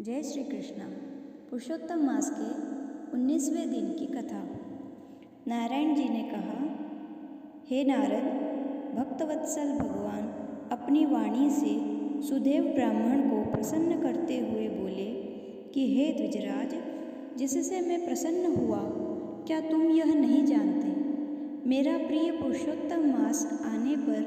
जय श्री कृष्ण। पुरुषोत्तम मास के 19वें दिन की कथा। नारायण जी ने कहा, हे नारद, भक्तवत्सल भगवान अपनी वाणी से सुदेव ब्राह्मण को प्रसन्न करते हुए बोले कि हे द्विजराज, जिससे मैं प्रसन्न हुआ क्या तुम यह नहीं जानते? मेरा प्रिय पुरुषोत्तम मास आने पर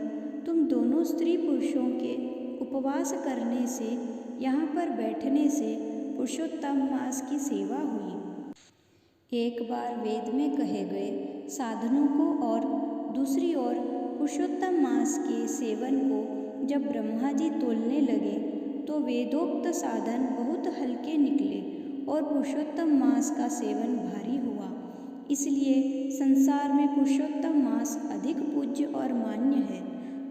तुम दोनों स्त्री पुरुषों के उपवास करने से, यहाँ पर बैठने से पुरुषोत्तम मास की सेवा हुई। एक बार वेद में कहे गए साधनों को और दूसरी ओर पुरुषोत्तम मास के सेवन को जब ब्रह्मा जी तोलने लगे तो वेदोक्त साधन बहुत हल्के निकले और पुरुषोत्तम मास का सेवन भारी हुआ। इसलिए संसार में पुरुषोत्तम मास अधिक पूज्य और मान्य है।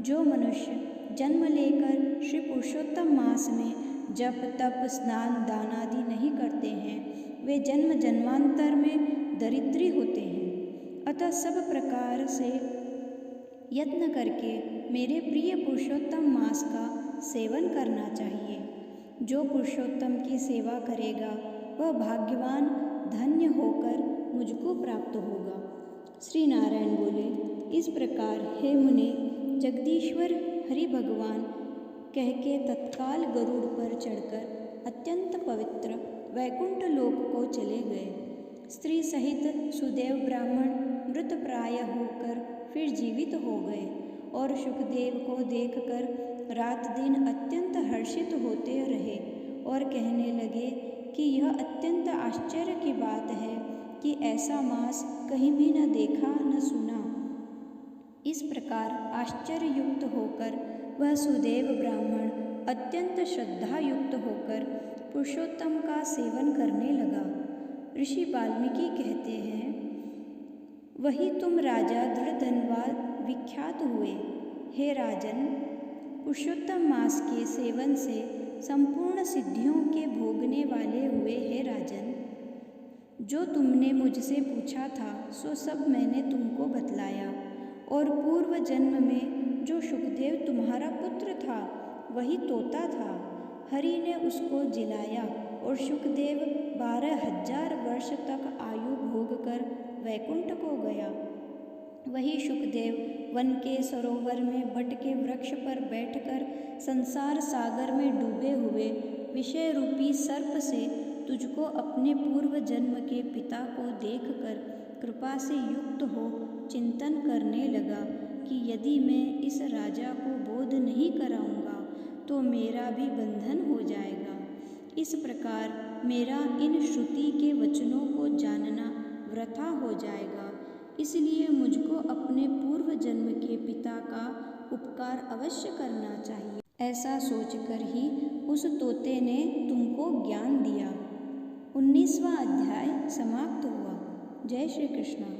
जो मनुष्य जन्म लेकर श्री पुरुषोत्तम मास में जप तप स्नान दान आदि नहीं करते हैं, वे जन्म जन्मांतर में दरिद्री होते हैं। अतः सब प्रकार से यत्न करके मेरे प्रिय पुरुषोत्तम मास का सेवन करना चाहिए। जो पुरुषोत्तम की सेवा करेगा वह भाग्यवान धन्य होकर मुझको प्राप्त होगा। श्री नारायण बोले, इस प्रकार हे मुने, जगदीश्वर हरि भगवान कह के तत्काल गरुड़ पर चढ़कर अत्यंत पवित्र वैकुंठ लोक को चले गए। स्त्री सहित सुदेव ब्राह्मण मृत प्राय होकर फिर जीवित हो गए और सुखदेव को देखकर रात दिन अत्यंत हर्षित होते रहे और कहने लगे कि यह अत्यंत आश्चर्य की बात है कि ऐसा मास कहीं भी न देखा न सुना। इस प्रकार आश्चर्य युक्त होकर वह सुदेव ब्राह्मण अत्यंत श्रद्धा युक्त होकर पुरुषोत्तम का सेवन करने लगा। ऋषि वाल्मीकि कहते हैं, वही तुम राजा दृढ़धनवाद विख्यात हुए। हे राजन, पुरुषोत्तम मास के सेवन से संपूर्ण सिद्धियों के भोगने वाले हुए। हे राजन, जो तुमने मुझसे पूछा था सो सब मैंने तुमको बतलाया और पूर्व जन्म में जो सुखदेव तुम्हारा पुत्र था वही तोता था। हरि ने उसको जिलाया और सुखदेव 12,000 वर्ष तक आयु भोग कर वैकुंठ को गया। वही सुखदेव वन के सरोवर में बट के वृक्ष पर बैठकर संसार सागर में डूबे हुए विषय रूपी सर्प से तुझको अपने पूर्व जन्म के पिता को देखकर कृपा से युक्त हो चिंतन करने लगा कि यदि मैं इस राजा को बोध नहीं कराऊंगा तो मेरा भी बंधन हो जाएगा। इस प्रकार मेरा इन श्रुति के वचनों को जानना वृथा हो जाएगा। इसलिए मुझको अपने पूर्व जन्म के पिता का उपकार अवश्य करना चाहिए। ऐसा सोचकर ही उस तोते ने तुमको ज्ञान दिया। 19वां अध्याय समाप्त हुआ। जय श्री कृष्ण।